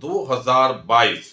2022।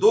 2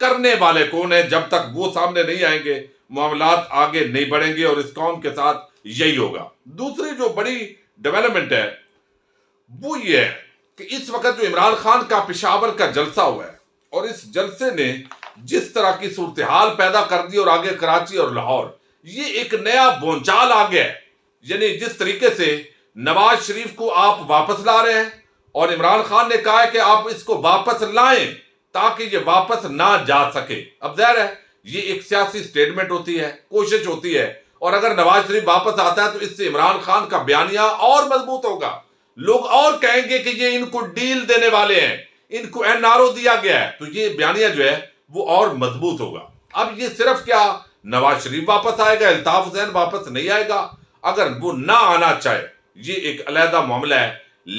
کرنے والے کون ہیں. جب تک وہ سامنے نہیں آئیں گے معاملات آگے نہیں بڑھیں گے، اور اس قوم کے ساتھ یہی ہوگا. دوسری جو بڑی ڈیولپمنٹ ہے وہ یہ ہے کہ اس وقت جو عمران خان کا پشاور کا جلسہ ہوا ہے، اور اس جلسے نے جس طرح کی صورتحال پیدا کر دی، اور آگے کراچی اور لاہور، یہ ایک نیا بونچال آ گیا ہے. یعنی جس طریقے سے نواز شریف کو آپ واپس لا رہے ہیں، اور عمران خان نے کہا ہے کہ آپ اس کو واپس لائیں تاکہ یہ واپس نہ جا سکے. اب ظاہر ہے یہ ایک سیاسی سٹیٹمنٹ ہوتی ہے، کوشش ہوتی ہے، اور اگر نواز شریف واپس آتا ہے تو اس سے عمران خان کا بیانیہ اور مضبوط ہوگا. لوگ اور کہیں گے کہ یہ ان کو ڈیل دینے والے ہیں، ان کو این آر او دیا گیا ہے، تو یہ بیانیہ جو ہے وہ اور مضبوط ہوگا. اب یہ صرف کیا نواز شریف واپس آئے گا، الطاف حسین واپس نہیں آئے گا؟ اگر وہ نہ آنا چاہے یہ ایک علیحدہ معاملہ ہے،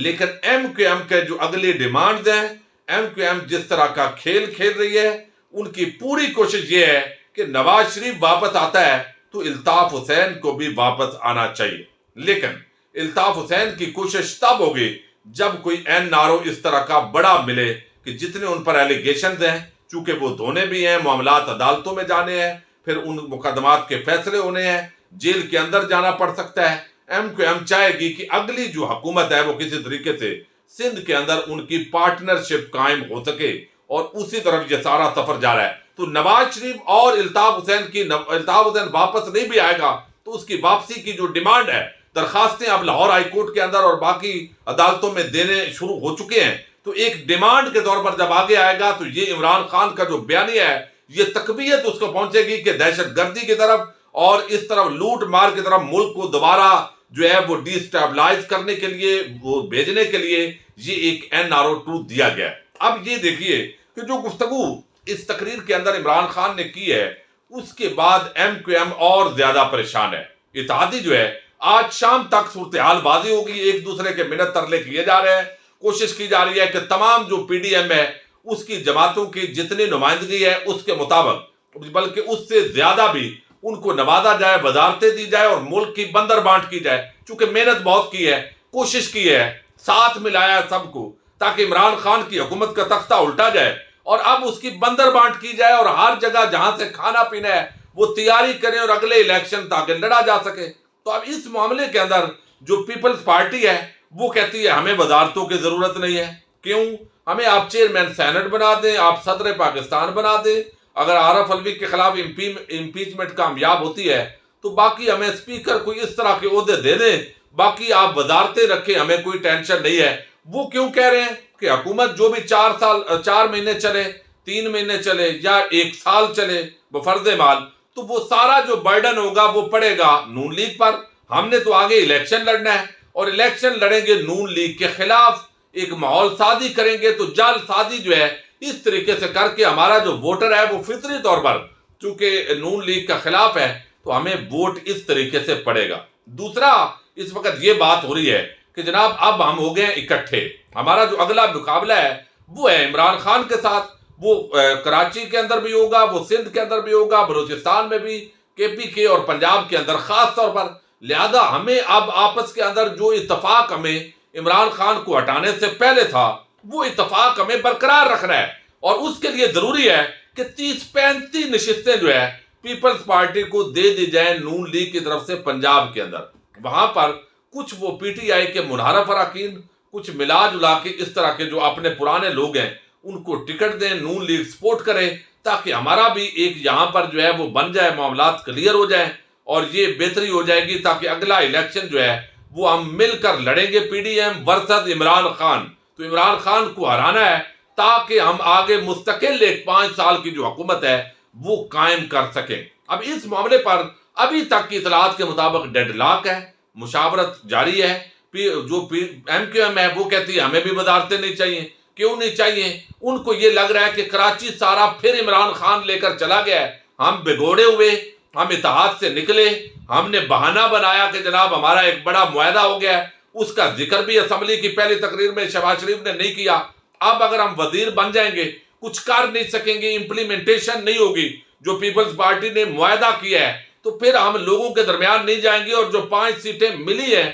لیکن ایم کیو ایم کے جو اگلی ڈیمانڈز ہیں، ایم کیو ایم جس طرح کا کھیل کھیل رہی ہے، ان کی پوری کوشش یہ ہے کہ نواز شریف واپس آتا ہے تو الطاف حسین کو بھی واپس آنا چاہیے. لیکن الطاف حسین کی کوشش تب ہوگی جب کوئی این آر او اس طرح کا بڑا ملے کہ جتنے ان پر ایلیگیشنز ہیں، چونکہ وہ دھونے بھی ہیں، معاملات عدالتوں میں جانے ہیں، پھر ان مقدمات کے فیصلے ہونے ہیں، جیل کے اندر جانا پڑ سکتا ہے. ایم کیو ایم چاہے گی کہ اگلی جو حکومت ہے وہ کسی طریقے سے سندھ کے اندر ان کی پارٹنرشپ قائم ہو سکے، اور اسی طرف یہ سارا سفر جا رہا ہے. تو نواز شریف اور الطاف حسین واپس نہیں بھی آئے گا تو اس کی واپسی کی جو ڈیمانڈ ہے، درخواستیں اب لاہور ہائی کورٹ کے اندر اور باقی عدالتوں میں دینے شروع ہو چکے ہیں. تو ایک ڈیمانڈ کے طور پر جب آگے آئے گا تو یہ عمران خان کا جو بیانیہ ہے یہ تقویت اس کو پہنچے گی کہ دہشت گردی کی طرف اور اس طرف لوٹ مار کی طرف ملک کو دوبارہ جو ہے وہ ڈی اسٹیبلائز کرنے کے لیے، وہ بھیجنے کے لیے یہ ایک این آر او 2 دیا گیا ہے. اب یہ دیکھیے کہ جو گفتگو اس تقریر کے اندر عمران خان نے کی ہے، اس کے بعد ایم کیو ایم اور زیادہ پریشان ہے. اتحادی جو ہے آج شام تک صورتحال واضح ہوگی، ایک دوسرے کے منت ترلے کیے جا رہے ہیں، کوشش کی جا رہی ہے کہ تمام جو پی ڈی ایم ہے اس کی جماعتوں کی جتنی نمائندگی ہے اس کے مطابق، بلکہ اس سے زیادہ بھی ان کو نوازا جائے، وزارتیں دی جائے اور ملک کی بندر بانٹ کی جائے. چونکہ محنت بہت کی ہے، کوشش کی ہے، ساتھ ملایا سب کو تاکہ عمران خان کی حکومت کا تختہ الٹا جائے، اور اب اس کی بندر بانٹ کی جائے، اور ہر جگہ جہاں سے کھانا پینا ہے وہ تیاری کریں اور اگلے الیکشن تاکہ لڑا جا سکے. تو اب اس معاملے کے اندر جو پیپلز پارٹی ہے وہ کہتی ہے ہمیں وزارتوں کی ضرورت نہیں ہے. کیوں؟ ہمیں آپ چیئرمین سینٹ بنا دیں، آپ صدر پاکستان بنا دیں. اگر عارف الوی کے خلاف امپیچمنٹ کامیاب ہوتی ہے تو باقی ہمیں اسپیکر کوئی اس طرح کے عہدے دے دیں، باقی آپ وزارتیں رکھیں، ہمیں کوئی ٹینشن نہیں ہے. وہ کیوں کہہ رہے ہیں کہ حکومت جو بھی 4 مہینے چلے، 3 مہینے چلے یا 1 سال چلے بفرض مال، تو وہ سارا جو برڈن ہوگا وہ پڑے گا نون لیگ پر. ہم نے تو آگے الیکشن لڑنا ہے، اور الیکشن لڑیں گے نون لیگ کے خلاف، ایک ماحول سازی کریں گے. تو جال سازی جو ہے اس طریقے سے کر کے ہمارا جو ووٹر ہے وہ فطری طور پر چونکہ نون لیگ کا خلاف ہے تو ہمیں ووٹ اس طریقے سے پڑے گا. دوسرا اس وقت یہ بات ہو رہی ہے کہ جناب اب ہم ہو گئے ہیں اکٹھے، ہمارا جو اگلا مقابلہ ہے وہ ہے عمران خان کے ساتھ. وہ کراچی کے اندر بھی ہوگا، وہ سندھ کے اندر بھی ہوگا، بلوچستان میں بھی، کے پی کے اور پنجاب کے اندر خاص طور پر. لہذا ہمیں اب آپس کے اندر جو اتفاق ہمیں عمران خان کو ہٹانے سے پہلے تھا وہ اتفاق ہمیں برقرار رکھنا ہے، اور اس کے لیے ضروری ہے کہ 30-35 نشستیں جو ہے پیپلز پارٹی کو دے دی جائیں نون لیگ کی طرف سے پنجاب کے اندر. وہاں پر کچھ وہ پی ٹی آئی کے منحرف اراکین، کچھ ملا جلا کے اس طرح کے جو اپنے پرانے لوگ ہیں ان کو ٹکٹ دیں، نون لیگ سپورٹ کرے تاکہ ہمارا بھی ایک یہاں پر جو ہے وہ بن جائے، معاملات کلیئر ہو جائیں اور یہ بہتری ہو جائے گی تاکہ اگلا الیکشن جو ہے وہ ہم مل کر لڑیں گے، P D M versus Imran Khan. تو عمران خان کو ہرانا ہے تاکہ ہم آگے مستقل ایک 5 سال کی جو حکومت ہے وہ قائم کر سکیں. اب اس معاملے پر ابھی تک کی اطلاعات کے مطابق ڈیڈ لاک ہے، مشاورت جاری ہے. جو ایم کیو ایم ہے وہ کہتی ہے ہمیں بھی وزارتیں نہیں چاہیے. کیوں نہیں چاہیے؟ ان کو یہ لگ رہا ہے کہ کراچی سارا پھر عمران خان لے کر چلا گیا ہے، ہم بگوڑے ہوئے، ہم اتحاد سے نکلے، ہم نے بہانہ بنایا کہ جناب ہمارا ایک بڑا معاہدہ ہو گیا ہے. اس کا ذکر بھی اسمبلی کی پہلی تقریر میں شہباز شریف نے نہیں کیا. اب اگر ہم وزیر بن جائیں گے کچھ کر نہیں سکیں گے، امپلیمنٹیشن نہیں ہوگی جو پیپلز پارٹی نے معاہدہ کیا ہے، تو پھر ہم لوگوں کے درمیان نہیں جائیں گے، اور جو 5 سیٹیں ملی ہیں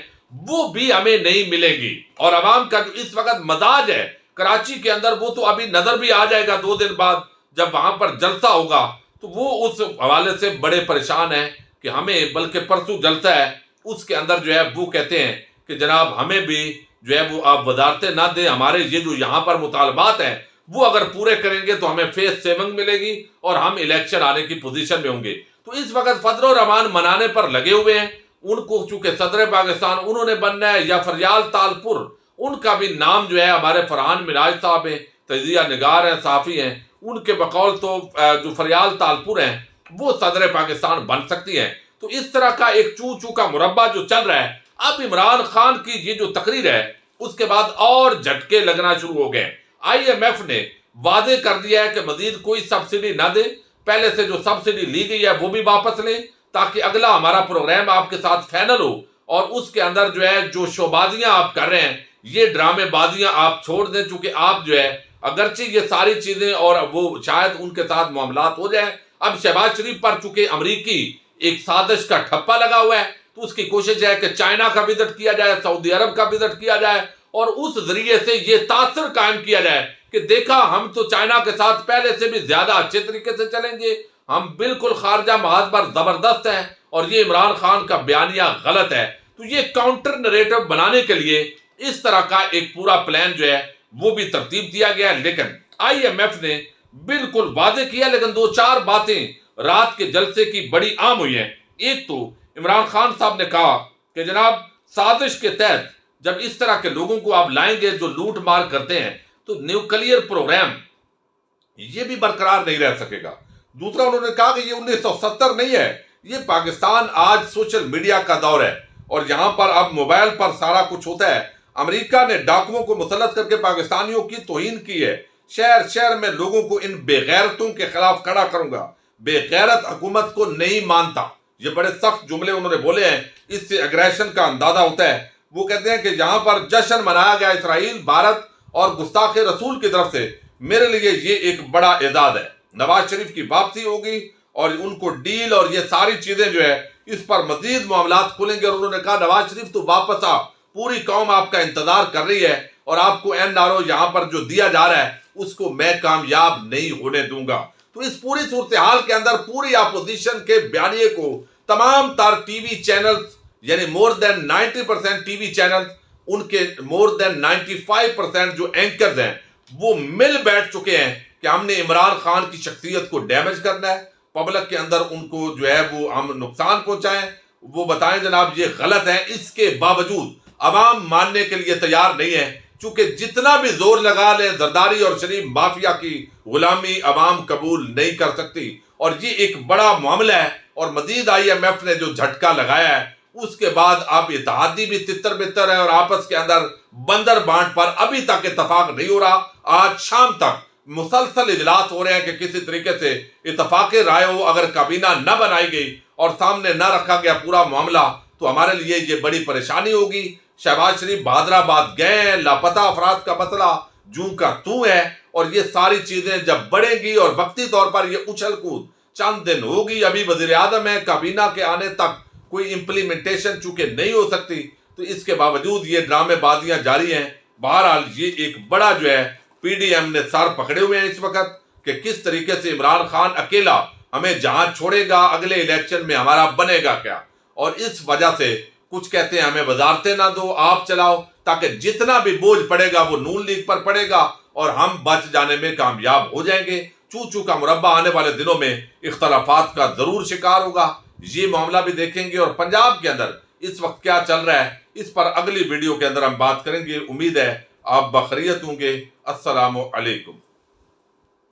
وہ بھی ہمیں نہیں ملے گی. اور عوام کا جو اس وقت مزاج ہے کراچی کے اندر وہ تو ابھی نظر بھی آ جائے گا 2 دن بعد جب وہاں پر جلسہ ہوگا تو وہ اس حوالے سے بڑے پریشان ہیں کہ ہمیں بلکہ پرسوں جلسہ ہے اس کے اندر جو ہے وہ کہتے ہیں کہ جناب ہمیں بھی جو ہے وہ آپ وزارتیں نہ دیں، ہمارے یہ جو یہاں پر مطالبات ہیں وہ اگر پورے کریں گے تو ہمیں فیس 7 ملے گی اور ہم الیکشن آنے کی پوزیشن میں ہوں گے۔ تو اس وقت فضل الرحمان منانے پر لگے ہوئے ہیں، ان کو چونکہ صدر پاکستان انہوں نے بننا ہے، یا فریال تالپور ان کا بھی نام جو ہے ہمارے فرحان مراج صاحب ہیں، تجزیہ نگار ہیں، صحافی ہیں، ان کے بقول تو جو فریال تالپور ہیں وہ صدر پاکستان بن سکتی ہیں۔ تو اس طرح کا ایک چو چو کا مربع جو چل رہا ہے، اب عمران خان کی یہ جو تقریر ہے اس کے بعد اور جھٹکے لگنا شروع ہو گئے۔ IMF نے واضح کر دیا ہے کہ مزید کوئی سبسڈی نہ دے، پہلے سے جو سبسڈی لی گئی ہے وہ بھی واپس لیں تاکہ اگلا ہمارا پروگرام آپ کے ساتھ فائنل ہو، اور اس کے اندر جو ہے جو شوبازیاں آپ کر رہے ہیں یہ ڈرامے بازیاں آپ چھوڑ دیں، چونکہ آپ جو ہے اگرچہ یہ ساری چیزیں اور وہ شاید ان کے ساتھ معاملات ہو جائیں، اب شہباز شریف پر چونکہ امریکی ایک سازش کا ٹھپا لگا ہوا ہے تو اس کی کوشش ہے کہ چائنا کا وزٹ کیا جائے، سعودی عرب کا وزٹ کیا جائے، اور اس ذریعے سے یہ تاثر قائم کیا جائے کہ دیکھا ہم تو چائنا کے ساتھ پہلے سے بھی زیادہ اچھے طریقے سے چلیں گے، ہم بالکل خارجہ محاذ پر زبردست ہیں، اور یہ عمران خان کا بیانیہ غلط ہے۔ تو یہ کاؤنٹر نریٹو بنانے کے لیے اس طرح کا ایک پورا پلان جو ہے وہ بھی ترتیب دیا گیا ہے، لیکن IMF نے بالکل واضح کیا، لیکن 2-4 باتیں رات کے جلسے کی بڑی عام ہوئی ہیں۔ ایک تو عمران خان صاحب نے کہا کہ جناب سازش کے تحت جب اس طرح کے لوگوں کو آپ لائیں گے جو لوٹ مار کرتے ہیں تو نیوکلیئر پروگرام یہ بھی برقرار نہیں رہ سکے گا۔ دوسرا انہوں نے کہا کہ یہ 1970 نہیں ہے، یہ پاکستان آج سوشل میڈیا کا دور ہے اور یہاں پر اب موبائل پر سارا کچھ ہوتا ہے۔ امریکہ نے ڈاکوؤں کو مسلط کر کے پاکستانیوں کی توہین کی ہے، شہر شہر میں لوگوں کو ان بے غیرتوں کے خلاف کھڑا کروں گا، بے غیرت حکومت کو نہیں مانتا۔ یہ بڑے سخت جملے انہوں نے بولے ہیں، اس سے اگریشن کا اندازہ ہوتا ہے۔ وہ کہتے ہیں کہ یہاں پر جشن منایا گیا اسرائیل، بھارت اور گستاخ رسول کی طرف سے، میرے لیے یہ ایک بڑا اعزاز ہے۔ نواز شریف کی واپسی ہوگی اور ان کو ڈیل اور یہ ساری چیزیں جو ہے اس پر مزید معاملات کھلیں گے، اور انہوں نے کہا نواز شریف تو واپس آ، پوری قوم آپ کا انتظار کر رہی ہے اور آپ کو NRO یہاں پر جو دیا جا رہا ہے اس کو میں کامیاب نہیں ہونے دوں گا۔ تو اس پوری صورتحال کے اندر پوری اپوزیشن کے بیانیے کو تمام تر ٹی وی چینلز، یعنی more than 90% T V channels, ان کے more than 95% جو اینکرز ہیں وہ مل بیٹھ چکے ہیں کہ ہم نے عمران خان کی شخصیت کو ڈیمیج کرنا ہے، پبلک کے اندر ان کو جو ہے وہ ہم نقصان پہنچائیں، وہ بتائیں جناب یہ غلط ہے۔ اس کے باوجود عوام ماننے کے لیے تیار نہیں ہے، چونکہ جتنا بھی زور لگا لیں زرداری اور شریف مافیا کی غلامی عوام قبول نہیں کر سکتی، اور یہ ایک بڑا معاملہ ہے۔ اور مزید IMF نے جو جھٹکا لگایا ہے اس کے بعد اب اتحادی بھی تتر بتر ہے اور آپس کے اندر بندر بانٹ پر ابھی تک اتفاق نہیں ہو رہا۔ آج شام تک مسلسل اجلاس ہو رہے ہیں کہ کسی طریقے سے اتفاق رائے ہو، اگر کابینہ نہ بنائی گئی اور سامنے نہ رکھا گیا پورا معاملہ تو ہمارے لیے یہ بڑی پریشانی ہوگی۔ شہباز شریف بہادرآباد گئے ہیں، لاپتہ افراد کا مسئلہ جوں کا توں ہے، اور یہ ساری چیزیں جب بڑھیں گی اور وقتی طور پر یہ اچھل کود چند دن ہوگی، ابھی وزیر اعظم ہے، کابینہ کے آنے تک کوئی امپلیمنٹیشن چونکہ نہیں ہو سکتی، تو اس کے باوجود یہ ڈرامے بازیاں جاری ہیں۔ بہرحال یہ ایک بڑا جو ہے PDM نے سر پکڑے ہوئے ہیں اس وقت کہ کس طریقے سے عمران خان اکیلا ہمیں جہاں چھوڑے گا، اگلے الیکشن میں ہمارا بنے گا کیا، اور اس وجہ سے کچھ کہتے ہیں ہمیں وزارتیں نہ دو، آپ چلاؤ، تاکہ جتنا بھی بوجھ پڑے گا وہ نون لیگ پر پڑے گا اور ہم بچ جانے میں کامیاب ہو جائیں گے۔ چو چو کا مربع آنے والے دنوں میں اختلافات کا ضرور شکار ہوگا، یہ معاملہ بھی دیکھیں گے، اور پنجاب کے اندر اس وقت کیا چل رہا ہے اس پر اگلی ویڈیو کے اندر ہم بات کریں گے۔ امید ہے آپ بخیریت ہوں گے۔ السلام علیکم۔